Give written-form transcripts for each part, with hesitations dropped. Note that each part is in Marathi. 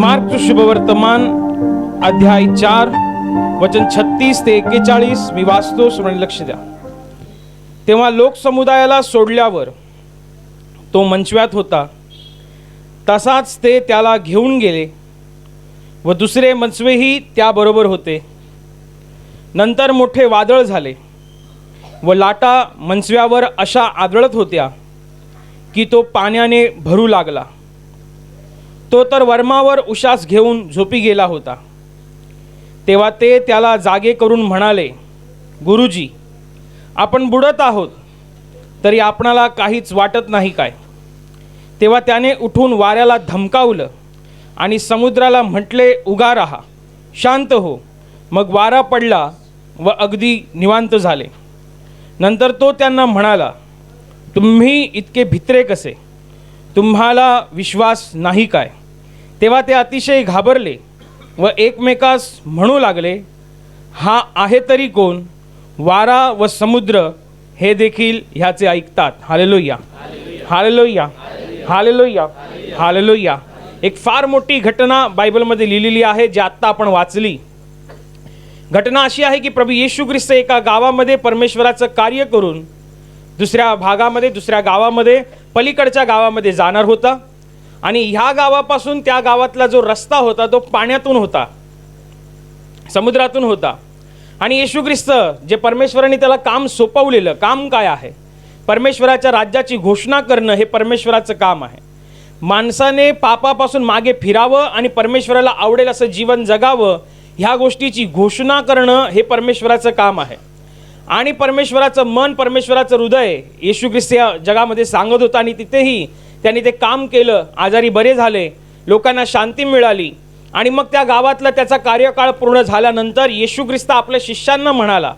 मार्क शुभवर्तमान अध्याय 4 वचन 36 ते 41 मी वाचतो, स्मरण लक्ष द्या. तेव्हा लोकसमुदायाला सोडल्यावर तो मंचव्यात होता, तसाच ते त्याला घेऊन गेले व दुसरे मंचवेही त्याबरोबर होते. नंतर मोठे वादळ झाले व लाटा मंचव्यावर अशा आदळत होत्या की तो पाण्याने भरू लागला. तो तर वर्मावर उशास घेऊन झोपी गेला होता. तेव्हा ते त्याला जागे करून म्हणाले, गुरुजी, आपण बुडत आहोत, तरी आपणाला काहीच वाटत नाही काय? तेव्हा त्याने उठून वाऱ्याला धमकावलं आणि समुद्राला म्हटले, उगा रहा, शांत हो. मग वारा पडला व अगदी निवांत झाले. नंतर तो त्यांना म्हणाला, तुम्ही इतके भित्रे कसे? तुम्हाला विश्वास नाही काय? तेव्हा ते अतिशय घाबरले व एकमेकास म्हणू लागले, हा आहे तरी कोण? वारा व समुद्र हे देखील ह्याचे ऐकतात. Hallelujah, hallelujah, hallelujah, hallelujah. एक फार मोठी घटना बायबलमध्ये लिहिलेली आहे, जी आत्ता आपण वाचली. घटना अशी आहे की प्रभू येशू ख्रिस्त एका गावामध्ये परमेश्वराचं कार्य करून दुसऱ्या भागामध्ये, दुसऱ्या गावामध्ये, पलीकडच्या गावामध्ये जाणार होता. आणि ह्या गावापासून त्या गावातला जो रस्ता होता तो पाण्यातून होता, समुद्रातून होता. आणि येशू ख्रिस्त जे परमेश्वराने त्याला काम सोपवलेलं काम काय आहे? परमेश्वराच्या राज्याची घोषणा करणं हे परमेश्वराचं काम आहे. माणसाने पापापासून मागे फिरावं आणि परमेश्वराला आवडेल असं जीवन जगावं, ह्या गोष्टीची घोषणा करणं हे परमेश्वराचं काम आहे. आणि परमेश्वराचं मन, परमेश्वराचं हृदय येशू ख्रिस्त या जगामध्ये सांगत होता. आणि तिथेही त्यांनी ते काम केलं. आजारी बरे झाले, लोकांना शांती मिळाली. आणि मग त्या गावातला त्याचा कार्यकाळ पूर्ण झाल्यानंतर येशू ख्रिस्त आपल्या शिष्यांना म्हणाला,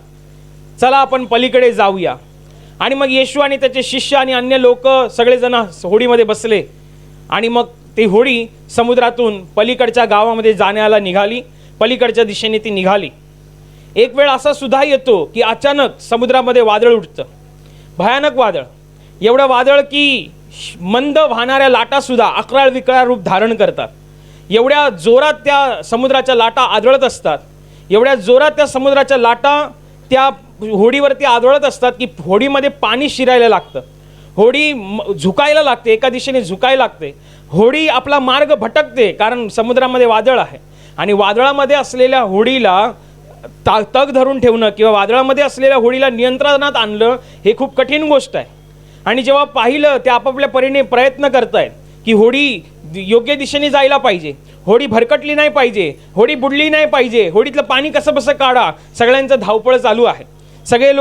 चला आपण पलीकडे जाऊया. आणि मग येशू आणि त्याचे शिष्य आणि अन्य लोक सगळेजण होडीमध्ये बसले. आणि मग ती होडी समुद्रातून पलीकडच्या गावामध्ये जाण्याला निघाली, पलीकडच्या दिशेने ती निघाली. एक वेळ असा सुद्धा येतो की अचानक समुद्रामध्ये वादळ उठतं, भयानक वादळ. एवढं वादळ की मंद वाहणाऱ्या लाटासुद्धा अकराळ विकराळ रूप धारण करतात. एवढ्या जोरात त्या समुद्राच्या लाटा आदळत असतात, एवढ्या जोरात त्या समुद्राच्या लाटा त्या होडीवरती आदळत असतात की होडीमध्ये पाणी शिरायला लागतं, होडी झुकायला लागते, एका दिशेने झुकायला लागते. होडी आपला मार्ग भटकते, कारण समुद्रामध्ये वादळ आहे. आणि वादळामध्ये असलेल्या होडीला तग धरून ठेवणं किंवा वादळामध्ये असलेल्या होडीला नियंत्रणात आणलं हे खूप कठीण गोष्ट आहे. आणि जेव्हा पाहिलं ते आपापल्या परीने प्रयत्न करतायत की होडी योग्य दिशेने जायला पाहिजे, होडी भरकटली नाही पाहिजे, होडी बुडली नाही पाहिजे, होडीतलं पाणी कसं बसं काढा, सगळ्यांचं धावपळ चालू आहे. सगळे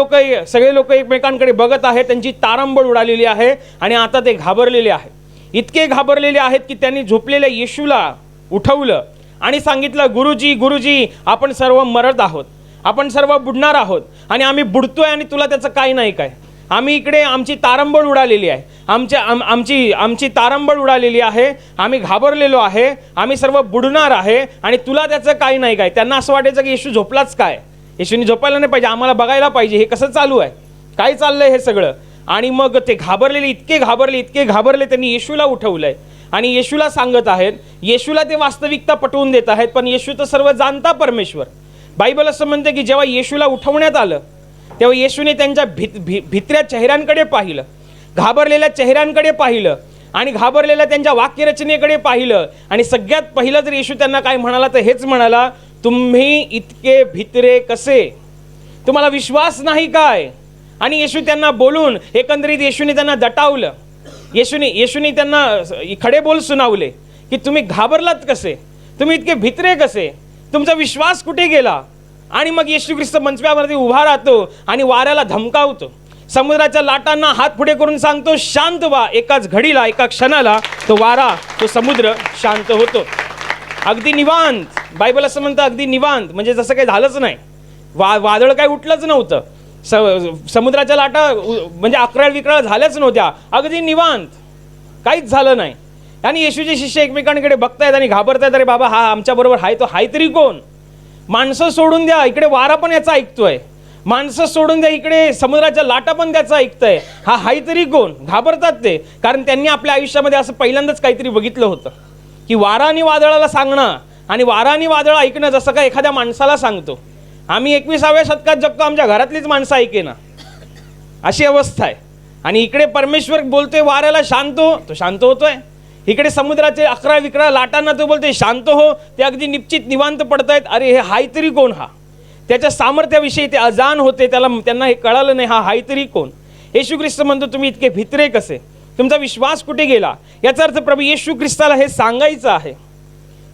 लोक एकमेकांकडे बघत आहेत, त्यांची तारंबळ उडालेली आहे. आणि आता ते घाबरलेले आहेत, इतके घाबरलेले आहेत की त्यांनी झोपलेल्या येशूला उठवलं आणि सांगितलं, गुरुजी, गुरुजी, आपण सर्व मरत आहोत, आपण सर्व बुडणार आहोत. आणि आम्ही बुडतोय आणि तुला त्याचं काय नाही काय? आम्ही इकडे, आमची तारंबळ उडालेली आहे, आमची तारंबळ उडालेली आहे, आम्ही घाबरलेलो आहे, आम्ही सर्व बुडणार आहे आणि तुला त्याचं काही नाही काय? त्यांना असं वाटायचं की येशू झोपलाच काय? येशूने झोपायला नाही पाहिजे, आम्हाला बघायला पाहिजे हे कसं चालू आहे, काय चाललंय हे सगळं. आणि मग ते घाबरलेले, इतके घाबरले, त्यांनी येशूला उठवलंय आणि येशूला सांगत आहेत, येशूला ते वास्तविकता पटवून देत आहेत. पण येशू तर सर्व जाणता परमेश्वर. बायबल असं म्हणते की जेव्हा येशूला उठवण्यात आलं तेव्हा येशूने त्यांच्या भित्र्या चेहऱ्यांकडे पाहिलं, घाबरलेल्या चेहऱ्यांकडे पाहिलं आणि घाबरलेल्या त्यांच्या वाक्यरचनेकडे पाहिलं. आणि सगळ्यात पहिलं जर येशू त्यांना काय म्हणाला तर हेच म्हणाला, तुम्ही इतके भित्रे कसे? तुम्हाला विश्वास नाही काय? आणि येशू त्यांना बोलून एकंदरीत येशूने त्यांना दटावलं. येशूने त्यांना खडे बोल सुनावले की तुम्ही घाबरलात कसे? तुम्ही इतके भित्रे कसे? तुमचा विश्वास कुठे गेला? आणि मग येशू ख्रिस्त मंचव्यावरती उभा राहतो आणि वाऱ्याला धमकावतो, समुद्राच्या लाटांना हात पुढे करून सांगतो, शांत व्हा. एकाच घडीला, एका क्षणाला तो वारा, तो समुद्र शांत होतो. अगदी निवांत. बायबल असं म्हणतं अगदी निवांत, म्हणजे जसं काही झालंच नाही, वादळ काही उठलंच नव्हतं, समुद्राच्या लाटा म्हणजे अकराळ विकराळ झाल्याच नव्हत्या, अगदी निवांत, काहीच झालं नाही. आणि येशूचे शिष्य एकमेकांकडे बघतायत आणि घाबरतायत, अरे बाबा, हा आमच्याबरोबर आहे, तो हाय तरी कोण? माणसं सोडून द्या, इकडे वारा पण याचा ऐकतोय, माणसं सोडून द्या, इकडे समुद्राच्या लाटा पण त्याचा ऐकतंय, हा हाय तरी कोण? घाबरतात ते, कारण त्यांनी आपल्या आयुष्यामध्ये असं पहिल्यांदाच काहीतरी बघितलं होतं. की वारा आणि वादळाला सांगणं आणि वारा आणि वादळ ऐकणं जसं काय एखाद्या माणसाला सांगतो. आम्ही 21व्या शतकात जगतो, आमच्या घरातलीच माणसं ऐकेना अशी अवस्था आहे. आणि इकडे परमेश्वर बोलतोय वाऱ्याला शांत हो, तो शांत होतोय. इकडे समुद्राचे 11 लाटांना तो बोलतोय शांत हो, ते अगदी निश्चित निवांत पडतायत. अरे हे हाय तरी कोण हा? त्याच्या सामर्थ्याविषयी ते अजान होते, त्यांना हे कळालं नाही हा हाय तरी कोण. येशू ख्रिस्त म्हणतो तुम्ही इतके भित्रे कसे, तुमचा विश्वास कुठे गेला? याचा अर्थ प्रभू येशू ख्रिस्ताला हे सांगायचं आहे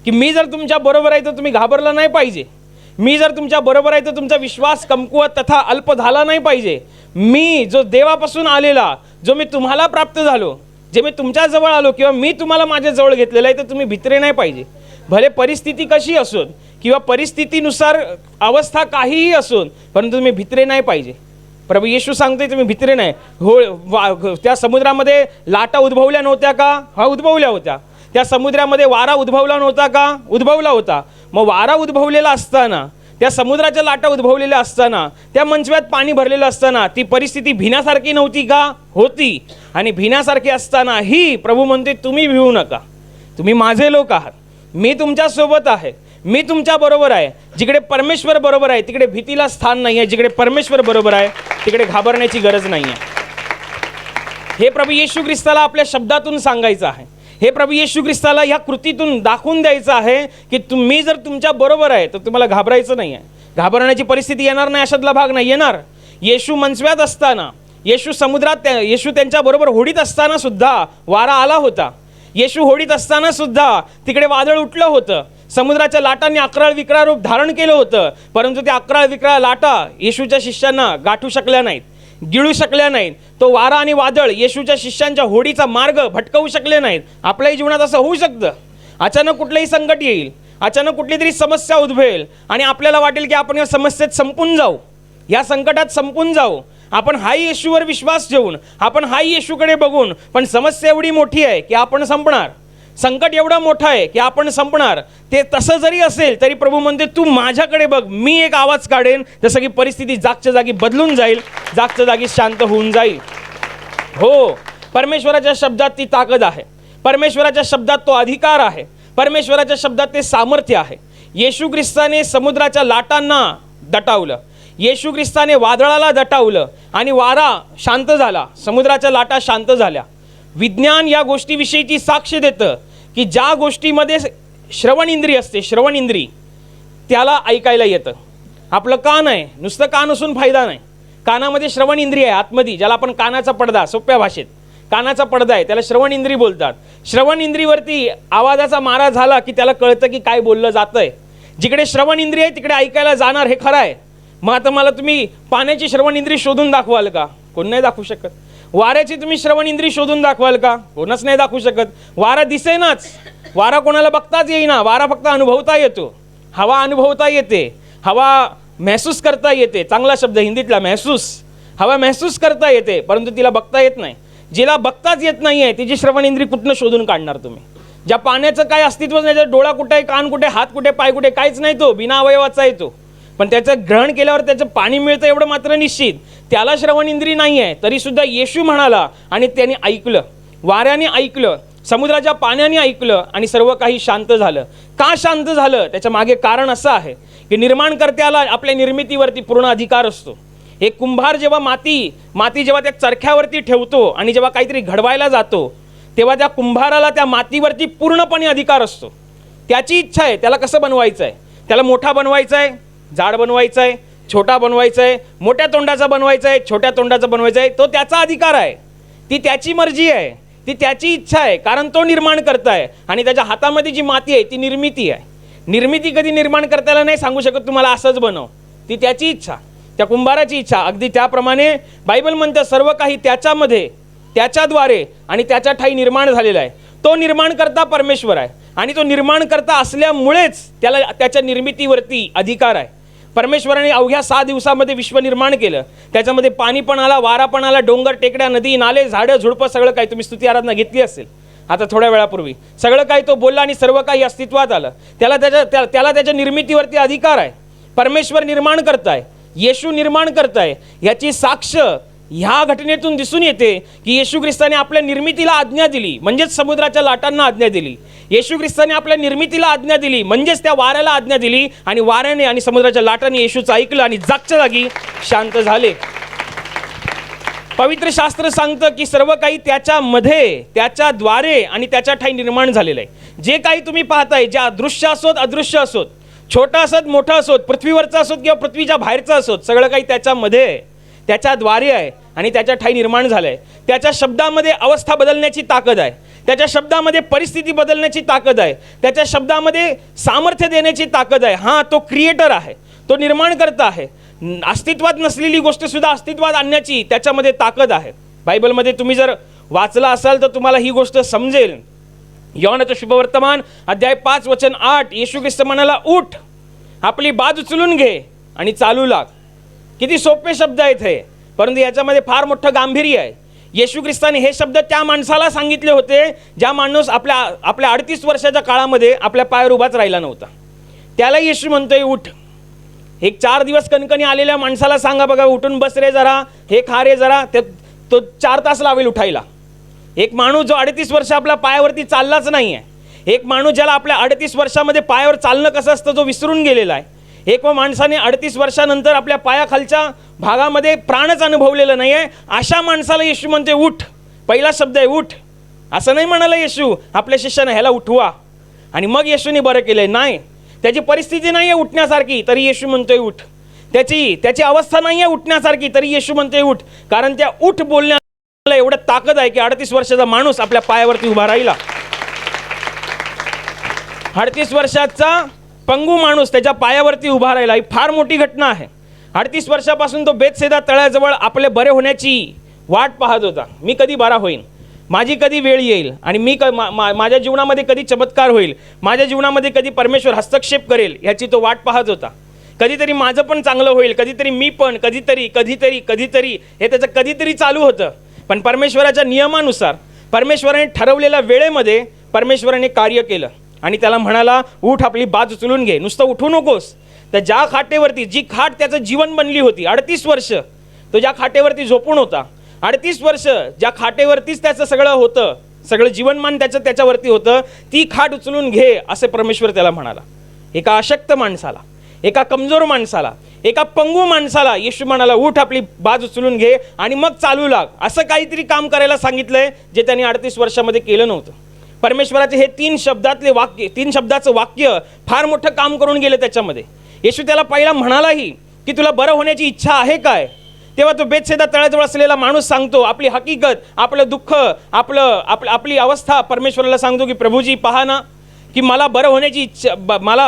की मी जर तुमच्या बरोबर आहे तर तुम्ही घाबरला नाही पाहिजे. मी जर तुमच्या बरोबर आहे तर तुमचा विश्वास कमकुवत तथा अल्प झाला नाही पाहिजे. मी जो देवापासून आलेला, जो मी तुम्हाला प्राप्त झालो, जे मी तुमच्या जवळ आलो किंवा मी तुम्हाला माझ्या जवळ घेतलेलं आहे, तर तुम्ही भित्रे नाही पाहिजे. भले परिस्थिती कशी असोत किंवा परिस्थितीनुसार अवस्था काहीही असोत, परंतु तुम्ही भित्रे नाही पाहिजे. प्रभू येशू सांगतोय तुम्ही भित्रे नाही हो. त्या समुद्रामध्ये लाटा उद्भवल्या नव्हत्या का? हा, उद्भवल्या होत्या. त्या समुद्रामध्ये वारा उद्भवला नव्हता का? उद्भवला होता. मग वारा उद्भवलेला असताना, त्या समुद्राच्या लाटा उद्भवलेल्या असताना, त्या मंचव्यात पाणी भरलेलं असताना ती परिस्थिती भिण्यासारखी नव्हती का? होती. आणि भिण्यासारखी असतानाही प्रभू म्हणते तुम्ही भिवू नका, तुम्ही माझे लोक आहात, मी तुमच्या सोबत आहे, मी तुमच्या बरोबर आहे. जिकडे परमेश्वर बरोबर आहे तिकडे भीतीला स्थान नाही आहे. जिकडे परमेश्वर बरोबर आहे तिकडे घाबरण्याची गरज नाही आहे. हे प्रभू येशू ख्रिस्ताला आपल्या शब्दातून सांगायचं आहे. हे प्रभू येशू ख्रिस्ताला ह्या कृतीतून दाखवून द्यायचं आहे की तुम्ही जर तुमच्या बरोबर आहे तर तुम्हाला घाबरायचं नाही आहे. घाबरण्याची परिस्थिती येणार नाही अशातला भाग नाही येणार. येशू मंचव्यात असताना, येशू समुद्रात, येशू त्यांच्या बरोबर होडीत असताना सुद्धा वारा आला होता. येशू होडीत असताना सुद्धा तिकडे वादळ उठलं होतं. समुद्राच्या लाटांनी 11 रूप धारण केलं होतं. परंतु त्या 11 लाटा येशूच्या शिष्यांना गाठू शकल्या नाहीत, गिळू शकल्या नाहीत. तो वारा आणि वादळ येशूच्या शिष्यांच्या होडीचा मार्ग भटकवू शकले नाहीत. आपल्याही जीवनात असं होऊ शकतं. अचानक कुठलंही संकट येईल, अचानक कुठली तरी समस्या उद्भवेल आणि आपल्याला वाटेल की आपण या समस्येत संपून जाऊ, या संकटात संपून जाऊ. आपण हाय येशूवर विश्वास ठेवून, आपण हाय येशूकडे बघून, पण समस्या एवढी मोठी आहे की आपण संपणार. संकट एवढं मोठं आहे की आपण संपणार. ते तसं जरी असेल तरी प्रभू म्हणते तू माझ्याकडे बघ, मी एक आवाज काढेन, जसं की परिस्थिती जागच्या जागी बदलून जाईल, जागच्या जागी शांत होऊन जाईल. हो, परमेश्वराच्या शब्दात ती ताकद आहे, परमेश्वराच्या शब्दात तो अधिकार आहे, परमेश्वराच्या शब्दात ते सामर्थ्य आहे. येशू ख्रिस्ताने समुद्राच्या लाटांना दटावलं, येशू ख्रिस्ताने वादळाला दटावलं आणि वारा शांत झाला, समुद्राच्या लाटा शांत झाल्या. विज्ञान या गोष्टीविषयीची साक्ष देतं की ज्या गोष्टीमध्ये श्रवण इंद्रिय असते, श्रवण इंद्रिय, त्याला ऐकायला येतं. आपलं कान आहे, नुसतं कान असून फायदा नाही. कानामध्ये श्रवण इंद्रिय आहे आतमध्ये, ज्याला आपण कानाचा पडदा, सोप्या भाषेत कानाचा पडदा आहे, त्याला श्रवण इंद्रिय बोलतात. श्रवण इंद्रियवरती आवाजाचा मारा झाला की त्याला कळतं की काय बोललं जातंय. जिकडे श्रवण इंद्रिय आहे तिकडे ऐकायला जाणार, हे खरं आहे. मग आता मला तुम्ही पाण्याची श्रवण इंद्रिय शोधून दाखवाल का? कोण नाही दाखवू शकत. वाऱ्याची तुम्ही श्रवण इंद्रिय शोधून दाखवाल का? कोणच नाही दाखवू शकत. वारा दिसेनाच, वारा कोणाला बघताच येईना, वारा फक्त अनुभवता येतो. हवा अनुभवता येते, हवा महसूस करता येते. चांगला शब्द हिंदीतला महसूस. हवा महसूस करता येते परंतु तिला बघता येत नाही. जिला बघताच येत नाही आहे तिची श्रवण इंद्रिय कुठनं शोधून काढणार तुम्ही? ज्या पाण्याचं काय अस्तित्वच नाही, डोळा कुठे, कान कुठे, हात कुठे, पाय कुठे, काहीच नाही, तो बिना अवयवाचा येतो. पण त्याचं ग्रहण केल्यावर त्याचं पाणी मिळतं एवढं मात्र निश्चित. त्याला श्रवण इंद्रिय नाही आहे, तरीसुद्धा येशू म्हणाला आणि त्याने ऐकलं. वाऱ्याने ऐकलं, समुद्राच्या पाण्याने ऐकलं आणि सर्व काही शांत झालं. का शांत झालं? त्याच्या मागे कारण असं आहे की निर्माणकर्त्याला आपल्या निर्मितीवरती पूर्ण अधिकार असतो. एक कुंभार जेव्हा माती जेव्हा त्या चरख्यावरती ठेवतो आणि जेव्हा काहीतरी घडवायला जातो तेव्हा त्या कुंभाराला त्या मातीवरती पूर्णपणे अधिकार असतो. त्याची इच्छा आहे त्याला कसं बनवायचं आहे, त्याला मोठा बनवायचा आहे, जाड बनवायचा आहे, छोटा बनवायचा आहे, मोठ्या तोंडाचा बनवायचा आहे, छोट्या तोंडाचा बनवायचा आहे. तो त्याचा अधिकार आहे, ती त्याची मर्जी आहे, ती त्याची इच्छा आहे, कारण तो निर्माण करताय आणि त्याच्या हातामध्ये जी माती आहे ती निर्मिती आहे. निर्मिती कधी निर्माण करताना नाही सांगू शकत तुम्हाला असंच बनव, ती त्याची इच्छा, त्या कुंभाराची इच्छा. अगदी त्याप्रमाणे बायबल म्हणतं सर्व काही त्याच्यामध्ये, त्याच्याद्वारे आणि त्याच्या ठाई निर्माण झालेला आहे. तो निर्माणकर्ता परमेश्वर आहे आणि तो निर्माणकर्ता असल्यामुळेच त्याला त्याच्या निर्मितीवरती अधिकार आहे. परमेश्वराने अवघ्या 6 दिवसामध्ये विश्व निर्माण केलं. त्याच्यामध्ये पाणी पण आला, वारा पण आला, डोंगर, टेकड्या, नदी, नाले, झाडं, झुडपं, सगळं काही. तुम्ही स्तुती आराधना घेतली असेल आता थोड्या वेळापूर्वी. सगळं काही तो बोलला आणि सर्व काही अस्तित्वात आलं. त्याला त्याच्या निर्मितीवरती अधिकार आहे. परमेश्वर निर्माण करताय, येशू निर्माण करताय, याची साक्ष ह्या घटनेतून दिसून येते की येशू ख्रिस्ताने आपल्या निर्मितीला आज्ञा दिली, म्हणजेच समुद्राच्या लाटांना आज्ञा दिली. येशू ख्रिस्ताने आपल्या निर्मितीला आज्ञा दिली, म्हणजेच त्या वाऱ्याला आज्ञा दिली, आणि वाऱ्याने आणि समुद्राच्या लाटांनी येशूचं ऐकलं आणि जागच्या जागी शांत झाले. पवित्र शास्त्र सांगतं की सर्व काही त्याच्यामध्ये, त्याच्याद्वारे आणि त्याच्या ठाई निर्माण झालेलं आहे. जे काही तुम्ही पाहताय, जे दृश्य असोत अदृश्य असोत, छोटा असोत मोठा असोत, पृथ्वीवरचा असोत किंवा पृथ्वीच्या बाहेरचा असोत, सगळं काही त्याच्यामध्ये, त्याच्याद्वारे आहे आणि त्याच्या ठाई निर्माण झालं आहे. त्याच्या शब्दामध्ये अवस्था बदलण्याची ताकद आहे, त्याच्या शब्दामध्ये परिस्थिती बदलण्याची ताकद आहे, त्याच्या शब्दामध्ये सामर्थ्य देण्याची ताकद आहे. हां, तो क्रिएटर आहे, तो निर्माणकर्ता आहे. अस्तित्वात नसलेली गोष्ट सुद्धा अस्तित्वात आणण्याची त्याच्यामध्ये ताकद आहे. बायबलमध्ये तुम्ही जर वाचला असाल तर तुम्हाला ही गोष्ट समजेल. योहानाचं शुभवर्तमान अध्याय 5 वचन 8, येशू ख्रिस्त म्हणाला, उठ, आपली बाज उचलून घे आणि चालू लाग. किती सोपे शब्द आहेत हे, परंतु याच्यामध्ये फार मोठं गांभीर्य आहे. येशू ख्रिस्ताने हे शब्द त्या माणसाला सांगितले होते ज्या माणूस आपल्या 38 वर्षाच्या काळामध्ये आपल्या पायावर उभाच राहिला नव्हता. त्याला येशू म्हणतोय उठ. एक 4 दिवस कणकणी आलेल्या माणसाला सांगा बघा, उठून बस रे जरा, हे खा रे जरा, तो 4 तास लावेल उठायला. एक माणूस जो 38 वर्ष आपल्या पायावरती चाललाच नाही आहे, एक माणूस ज्याला आपल्या 38 वर्षामध्ये पायावर चालणं कसं असतं जो विसरून गेलेला आहे, एक माणसाने 38 वर्षानंतर आपल्या पायाखालच्या भागामध्ये प्राणच अनुभवलेलं नाही आहे, अशा माणसाला येशू म्हणते उठ. पहिला शब्द आहे उठ. असं नाही म्हणाला येशू आपल्या शिष्यानं ह्याला उठवा आणि मग येशूने बरं केलंय. नाही, त्याची परिस्थिती नाही आहे उठण्यासारखी तरी येशू म्हणतोय उठ. त्याची अवस्था नाही आहे उठण्यासारखी तरी येशू म्हणतोय उठ. कारण त्या उठ बोलण्याला एवढं ताकद आहे की 38 वर्षाचा माणूस आपल्या पायावरती उभा राहिला. 38 वर्षाचा पंगू माणूस त्याच्या पायावरती उभा राहिला. ही फार मोठी घटना आहे. 38 वर्षापासून तो बेतसेदा तळ्याजवळ आपले बरे होण्याची वाट पाहत होता. मी कधी बरा होईन, माझी कधी वेळ येईल आणि मी माझ्या जीवनामध्ये कधी चमत्कार होईल, माझ्या जीवनामध्ये कधी परमेश्वर हस्तक्षेप करेल याची तो वाट पाहत होता. कधीतरी माझं पण चांगलं होईल, कधीतरी मी पण, कधीतरी हे त्याचं कधीतरी चालू होतं. पण परमेश्वराच्या नियमानुसार, परमेश्वराने ठरवलेल्या वेळेमध्ये परमेश्वराने कार्य केलं आणि त्याला म्हणाला उठ, आपली बाज उचलून घे. नुसतं उठू नकोस, तर ज्या खाटेवरती, जी खाट त्याचं जीवन बनली होती, 38 वर्ष तो ज्या खाटेवरती झोपून होता, 38 वर्ष ज्या खाटेवरतीच त्याचं सगळं होतं, सगळं जीवनमान त्याच्यावरती होतं, ती खाट उचलून घे असे परमेश्वर त्याला म्हणाला. एका अशक्त माणसाला, एका कमजोर माणसाला, एका पंगू माणसाला येशू म्हणाला उठ, आपली बाज उचलून घे आणि मग चालू लाग. असं काहीतरी काम करायला सांगितलंय जे त्यांनी 38 वर्षामध्ये केलं नव्हतं. परमेश्वराचे हे 3 शब्दाचं वाक्य फार मोठं काम करून गेलं त्याच्यामध्ये. येशू त्याला पहिला म्हणालाही की तुला बरं होण्याची इच्छा आहे काय. तेव्हा तो बेतसेदा तळ्याजवळ असलेला माणूस सांगतो आपली हकीकत, आपलं दुःख, आपली अवस्था परमेश्वराला सांगतो की प्रभूजी पहा ना की मला बरं होण्याची इच्छा,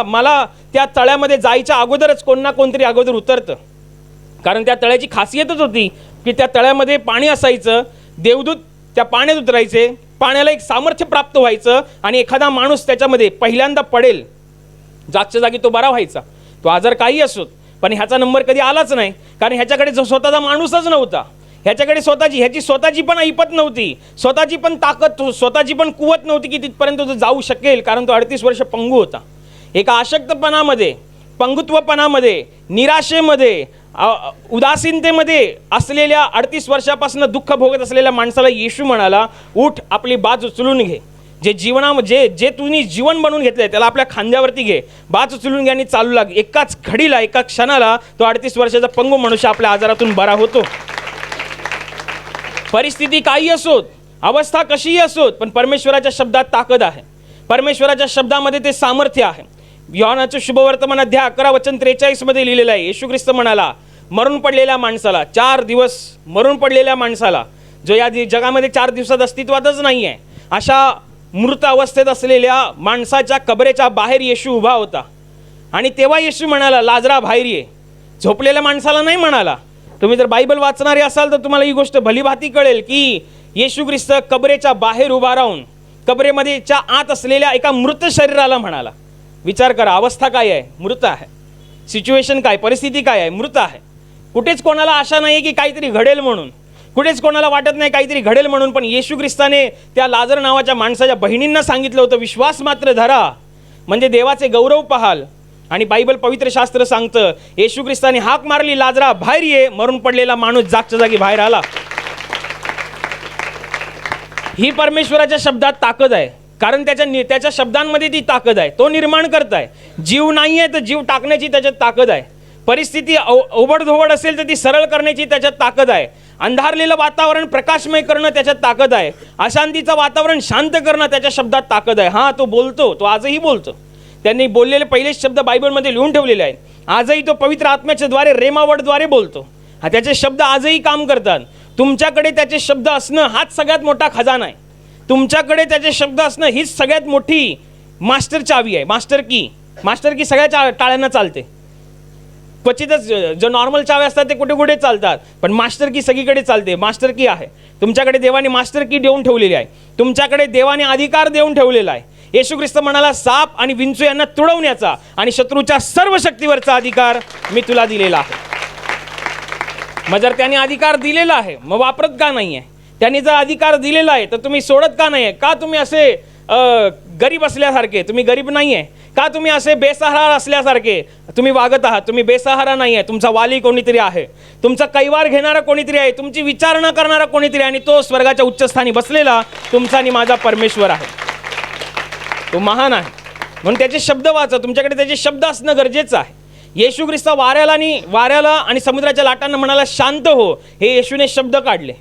मला त्या तळ्यामध्ये जायच्या अगोदरच कोण ना कोणतरी अगोदर उतरतं. कारण त्या तळ्याची खासियतच होती की त्या तळ्यामध्ये पाणी असायचं, देवदूत त्या पाण्यात उतरायचे, पाण्याला एक सामर्थ्य प्राप्त व्हायचं आणि एखादा माणूस त्याच्यामध्ये पहिल्यांदा पडेल, जागच्या जागी तो बरा व्हायचा. तो आजार काही असोत, पण ह्याचा नंबर कधी आलाच नाही कारण ह्याच्याकडे जो स्वतःचा माणूसच नव्हता, ह्याच्याकडे ह्याची स्वतःची पण ऐपत नव्हती, स्वतःची पण ताकद, स्वतःची पण कुवत नव्हती की तिथपर्यंत तो जाऊ शकेल. कारण तो 38 वर्ष पंगू होता. एका अशक्तपणामध्ये, पंगुत्वपणामध्ये, निराशेमध्ये, उदासीनतेमध्ये असलेल्या 38 वर्षापासून दुःख भोगत असलेल्या माणसाला येशू म्हणाला उठ, आपली बाज उचलून घे. जे तुम्ही जीवन बनवून घेतलंय त्याला आपल्या खांद्यावरती घे, बाज उचलून घे आणि चालू लाग. एकाच घडीला, एका क्षणाला तो 38 वर्षाचा पंगू मनुष्य आपल्या आजारातून बरा होतो. परिस्थिती काही असोत, अवस्था कशीही असोत, पण परमेश्वराच्या शब्दात ताकद आहे, परमेश्वराच्या शब्दामध्ये ते सामर्थ्य आहे. योहानाचं शुभवर्तमान अध्याय 11 वचन 43 मध्ये लिहिलेलं आहे. येशू ख्रिस्त म्हणाला मरून पडलेल्या माणसाला, 4 दिवस मरून पडलेल्या माणसाला, जो या जगामध्ये 4 दिवसात अस्तित्वातच नाही आहे, अशा मृत अवस्थेत असलेल्या माणसाच्या कबरेच्या बाहेर येशू उभा होता आणि तेव्हा येशू म्हणाला लाजरा बाहेर ये. झोपलेल्या माणसाला नाही म्हणाला. तुम्ही जर बायबल वाचणारे असाल तर तुम्हाला ही गोष्ट भलीभाती कळेल की येशू ख्रिस्त कबरेच्या बाहेर उभा राहून कबरेमध्येच्या आत असलेल्या एका मृत शरीराला म्हणाला. विचार करा, अवस्था काय आहे, मृत आहे. सिच्युएशन काय, परिस्थिती काय आहे, मृत आहे. कुठेच कोणाला आशा नाही की काहीतरी घडेल म्हणून, कुठेच कोणाला वाटत नाही काहीतरी घडेल म्हणून. पण येशू ख्रिस्ताने त्या लाजर नावाच्या माणसाच्या बहिणींना सांगितलं होतं विश्वास मात्र धरा म्हणजे देवाचे गौरव पाहाल. आणि बायबल पवित्र शास्त्र सांगतं येशू ख्रिस्ताने हाक मारली, लाजरा बाहेर ये. मरून पडलेला माणूस जागच्या जागी बाहेर आला. ही परमेश्वराच्या शब्दात ताकद आहे, कारण त्याच्या शब्दांमध्ये ती ताकद आहे. तो निर्माण करताय. जीव नाही आहे तर जीव टाकण्याची त्याच्यात ताकद आहे. परिस्थिती ओबडधोबड असेल तर ती सरळ करण्याची त्याच्यात ताकद आहे. अंधारलेलं वातावरण प्रकाशमय करणं त्याच्यात ताकद आहे. अशांतीचं वातावरण शांत करणं त्याच्या शब्दात ताकद आहे. हां, तो बोलतो, तो आजही बोलतो. त्यांनी बोललेले पहिलेच शब्द बायबलमध्ये लिहून ठेवलेले आहेत. आजही तो पवित्र आत्म्याच्या द्वारे रेमावटद्वारे बोलतो. हा, त्याचे शब्द आजही काम करतात. तुमच्याकडे त्याचे शब्द असणं हाच सगळ्यात मोठा खजाना आहे. तुमच्याकडे त्याचे शब्द असणं हीच सगळ्यात मोठी मास्टर चावी आहे. मास्टर की सगळ्या टाळ्यांना चालते. क्वचितच जो नॉर्मल चाव्या असतात ते कुठे कुठे चालतात, पण मास्टर की सगळीकडे चालते. मास्टर की आहे तुमच्याकडे. देवाने मास्टर की देऊन ठेवलेली आहे. तुमच्याकडे देवाने अधिकार देऊन ठेवलेला आहे. येशू ख्रिस्त म्हणाला, साप आणि विंचू यांना तुडवण्याचा आणि शत्रूच्या सर्व शक्तीवरचा अधिकार मी तुला दिलेला आहे. मग जर त्याने अधिकार दिलेला आहे मग वापरत का नाही आहे? त्यांनी जर अधिकार दिलेला आहे तर तुम्ही सोडत का नाही आहे? का तुम्ही असे गरीब असल्यासारखे? तुम्ही गरीब नाही आहे का? तुम्ही असे बेसहारा असल्यासारखे तुम्ही वागत आहात? तुम्ही बेसहारा नाही आहे. तुमचा वाली कोणीतरी आहे. तुमचा कैवार घेणारा कोणीतरी आहे. तुमची विचारणा करणारा कोणीतरी, आणि तो स्वर्गाच्या उच्चस्थानी बसलेला तुमचा आणि माझा परमेश्वर आहे. तो महान आहे. म्हणून त्याचे शब्द वाचा. तुमच्याकडे त्याचे शब्द असणं गरजेचं आहे. येशू ख्रिस्त वाऱ्याला आणि समुद्राच्या लाटांना म्हणाला, शांत हो. हे येशूने शब्द काढले.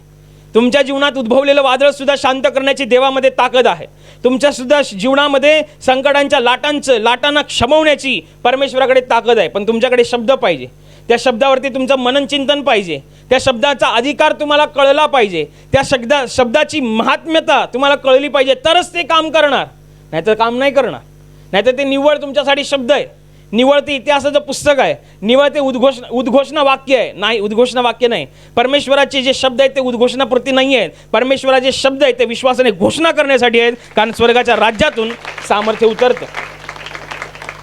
तुमच्या जीवनात उद्भवलेलं वादळ सुद्धा शांत करण्याची देवामध्ये ताकद आहे. तुमच्या सुद्धा जीवनामध्ये संकटांच्या लाटांना क्षमवण्याची परमेश्वराकडे ताकद आहे. पण तुमच्याकडे शब्द पाहिजे. त्या शब्दावरती तुमचं मनन चिंतन पाहिजे. त्या शब्दाचा अधिकार तुम्हाला कळला पाहिजे. त्या शब्दाची महात्म्यता तुम्हाला कळली पाहिजे, तरच ते काम करणार. नाहीतर काम नाही करणार. नाहीतर ते निव्वळ तुमच्यासाठी शब्द आहे. निव्वळ ते इतिहासाचं पुस्तक आहे. निव्वळ ते उद्घोषणा वाक्य आहे. नाही, उद्घोषणा वाक्य नाही. परमेश्वराचे जे शब्द आहेत ते उद्घोषणापुरती नाही आहेत. परमेश्वराचे शब्द आहेत ते विश्वासाने घोषणा करण्यासाठी आहेत, कारण स्वर्गाच्या राज्यातून सामर्थ्य उतरतं.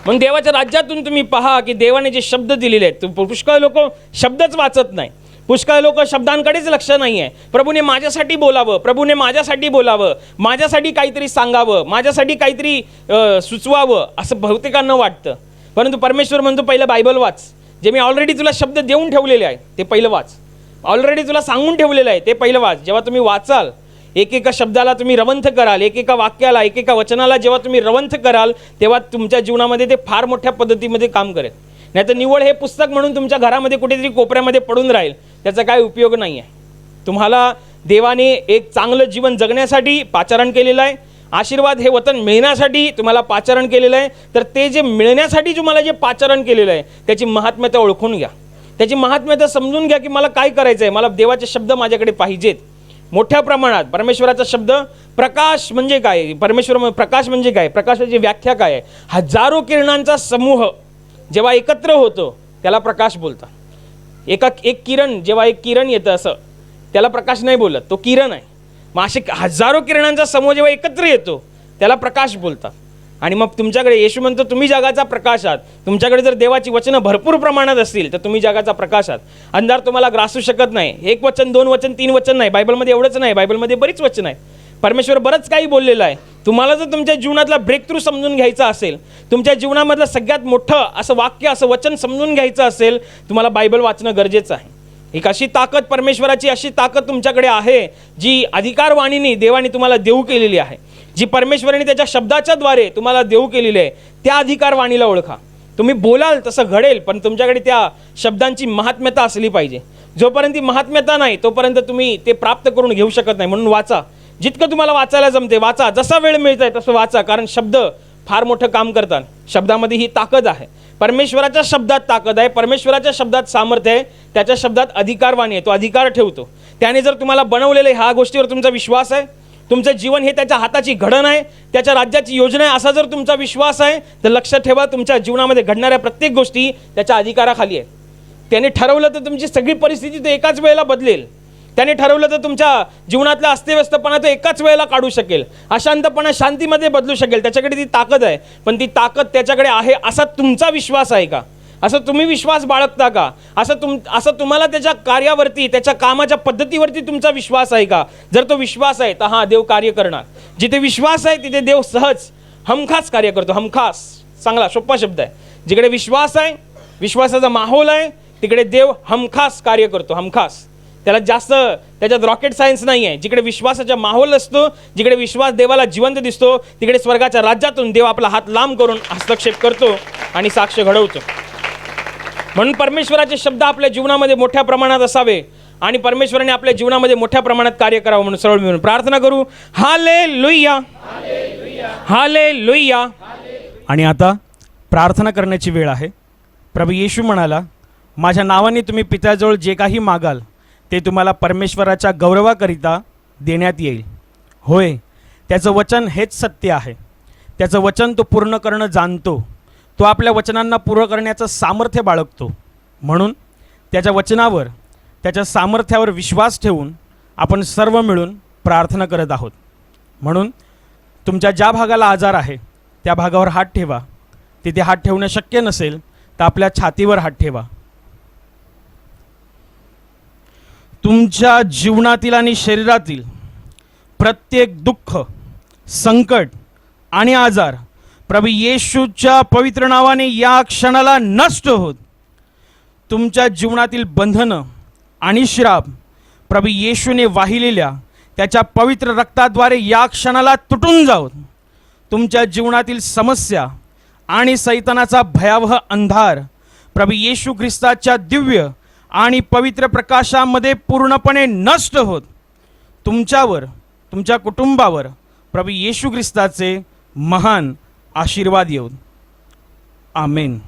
मग देवाच्या राज्यातून तुम्ही पहा की देवाने जे शब्द दिलेले आहेत. पुष्कळ लोक शब्दच वाचत नाही. पुष्कळ लोक शब्दांकडेच लक्ष नाही आहे. प्रभूने माझ्यासाठी बोलावं, प्रभूने माझ्यासाठी बोलावं, माझ्यासाठी काहीतरी सांगावं, माझ्यासाठी काहीतरी सुचवावं असं बहुतेकांना वाटतं. परंतु परमेश्वर म्हणतो, पहिलं बायबल वाच. जे मी ऑलरेडी तुला शब्द देऊन ठेवलेले आहे ते पहिलं वाच. ऑलरेडी तुला सांगून ठेवलेलं आहे ते पहिलं वाच. जेव्हा तुम्ही वाचाल, एकेका शब्दाला तुम्ही रवंथ कराल, एकेका वाक्याला, एकेका वचनाला जेव्हा तुम्ही रवंथ कराल, तेव्हा तुमच्या जीवनामध्ये ते फार मोठ्या पद्धतीमध्ये काम करेल. नाही तर निव्वळ हे पुस्तक म्हणून तुमच्या घरामध्ये कुठेतरी कोपऱ्यामध्ये पडून राहील, त्याचा काय उपयोग नाही आहे. तुम्हाला देवाने एक चांगलं जीवन जगण्यासाठी पाचारण केलेलं आहे. आशीर्वाद हे वचन मिळण्यासाठी तुम्हाला पाचारण केलेलं आहे. तर ते जे मिळण्यासाठी तुम्हाला जे पाचारण केलेलं आहे त्याची महात्म्यता ओळखून घ्या. त्याची महात्म्यता समजून घ्या की मला काय करायचं आहे. मला देवाचे शब्द माझ्याकडे पाहिजेत मोठ्या प्रमाणात. परमेश्वराचा शब्द प्रकाश म्हणजे काय? प्रकाश म्हणजे काय? प्रकाशाची व्याख्या काय आहे? हजारो किरणांचा समूह जेव्हा एकत्र होतो त्याला प्रकाश बोलतात. एक किरण, जेव्हा एक किरण येतं असं, त्याला प्रकाश नाही बोलत, तो किरण आहे. मग असे हजारो किरणांचा समूह जेव्हा एकत्र येतो त्याला प्रकाश बोलतात. आणि मग तुमच्याकडे येशू म्हणतो, तुम्ही जगाचा प्रकाश आहात. तुमच्याकडे जर देवाची वचनं भरपूर प्रमाणात असतील तर तुम्ही जगाचा प्रकाश आहात. अंधार तुम्हाला ग्रासू शकत नाही. एक वचन, दोन वचन, तीन वचन नाही. बायबलमध्ये एवढंच नाही, बायबलमध्ये बरीच वचन आहे. परमेश्वर बरंच काही बोललेलं आहे. तुम्हाला जर तुमच्या जीवनातला ब्रेक थ्रू समजून घ्यायचा असेल, तुमच्या जीवनामधलं सगळ्यात मोठं असं वाक्य, असं वचन समजून घ्यायचं असेल, तुम्हाला बायबल वाचणं गरजेचं आहे. एक अशी ताकद, परमेश्वराची अशी ताकद तुमच्याकडे आहे जी अधिकारवाणीने देवाने तुम्हाला देऊ केलेली आहे. जी परमेश्वराने त्याच्या शब्दाच्या द्वारे तुम्हाला देऊ केलेली आहे. त्या अधिकारवाणीला ओळखा. तुम्ही बोलाल तसं घडेल, पण तुमच्याकडे त्या शब्दांची महात्म्यता असली पाहिजे. जोपर्यंत ती महात्म्यता नाही तोपर्यंत तुम्ही ते प्राप्त करून घेऊ शकत नाही. म्हणून वाचा. जितकं तुम्हाला वाचायला जमते वाचा. जसा वेळ मिळतोय तसं वाचा, कारण शब्द फार मोठं काम करतात. शब्दामध्ये ही ताकद आहे. परमेश्वराच्या शब्दात ताकद आहे. परमेश्वराच्या शब्दात सामर्थ्य आहे. त्याच्या शब्दात अधिकारवाणी आहे. तो अधिकार ठेवतो. त्याने जर तुम्हाला बनवलेलं ह्या गोष्टीवर तुमचा विश्वास आहे, तुमचं जीवन हे त्याच्या हाताची घडण आहे, त्याच्या राज्याची योजना आहे, असा जर तुमचा विश्वास आहे, तर लक्षात ठेवा, तुमच्या जीवनामध्ये घडणाऱ्या प्रत्येक गोष्टी त्याच्या अधिकाराखाली आहेत. त्याने ठरवलं तर तुमची सगळी परिस्थिती तो एकाच वेळेला बदलेल. त्याने ठरवलं तर तुमच्या जीवनातला अस्तव्यस्तपणा तो एकाच वेळेला काढू शकेल. अशांतपणा शांतीमध्ये बदलू शकेल. त्याच्याकडे ती ताकद आहे. पण ती ताकद त्याच्याकडे आहे असा तुमचा विश्वास आहे का? असं तुम्ही विश्वास बाळगता का? असं तुम्हाला त्याच्या कार्यावरती, त्याच्या कामाच्या पद्धतीवरती तुमचा विश्वास आहे का? जर तो विश्वास आहे तर हां, देव कार्य करणार. जिथे विश्वास आहे तिथे देव सहज हमखास कार्य करतो. हमखास चांगला सोपा शब्द आहे. जिकडे विश्वास आहे, विश्वासाचा माहोल आहे, तिकडे देव हमखास कार्य करतो. हमखास. त्याला जास्त त्याच्यात रॉकेट सायन्स नाही आहे. जिकडे विश्वासाचा माहोल असतो, जिकडे विश्वास देवाला जिवंत दिसतो, तिकडे स्वर्गाच्या राज्यातून देव आपला हात लांब करून हस्तक्षेप करतो आणि साक्ष घडवतो. म्हणून परमेश्वराचे शब्द आपल्या जीवनामध्ये मोठ्या प्रमाणात असावे आणि परमेश्वराने आपल्या जीवनामध्ये मोठ्या प्रमाणात कार्य करावं म्हणून सरळ मिळून प्रार्थना करू. Hallelujah, hallelujah. आणि आता प्रार्थना करण्याची वेळ आहे. प्रभू येशू म्हणाला, माझ्या नावाने तुम्ही पित्याजवळ जे काही मागाल ते तुम्हाला परमेश्वराच्या गौरवाकरिता देण्यात येईल. होय, त्याचं वचन हेच सत्य आहे. त्याचं वचन तो पूर्ण करणं जाणतो. तो आपल्या वचनांना पूर्ण करण्याचं सामर्थ्य बाळगतो. म्हणून त्याच्या वचनावर, त्याच्या सामर्थ्यावर विश्वास ठेवून आपण सर्व मिळून प्रार्थना करत आहोत. म्हणून तुमच्या ज्या भागाला आजार आहे त्या भागावर हात ठेवा. तिथे हात ठेवणं शक्य नसेल तर आपल्या छातीवर हात ठेवा. तुमच्या जीवनातील आणि शरीरातील प्रत्येक दुःख, संकट आणि आजार प्रभू येशूच्या पवित्र नावाने या क्षणाला नष्ट होत. तुमच्या जीवनातील बंधनं आणि श्राप प्रभू येशूने वाहिलेल्या त्याच्या पवित्र रक्ताद्वारे या क्षणाला तुटून जावत. तुमच्या जीवनातील समस्या आणि सैतानाचा भयावह अंधार प्रभू येशू ख्रिस्ताच्या दिव्य आणि पवित्र प्रकाशामध्ये पूर्णपणे नष्ट होत तुमच्यावर, तुमच्या कुटुंबावर प्रभू येशू ख्रिस्ताचे महान आशीर्वाद येऊत. आमेन.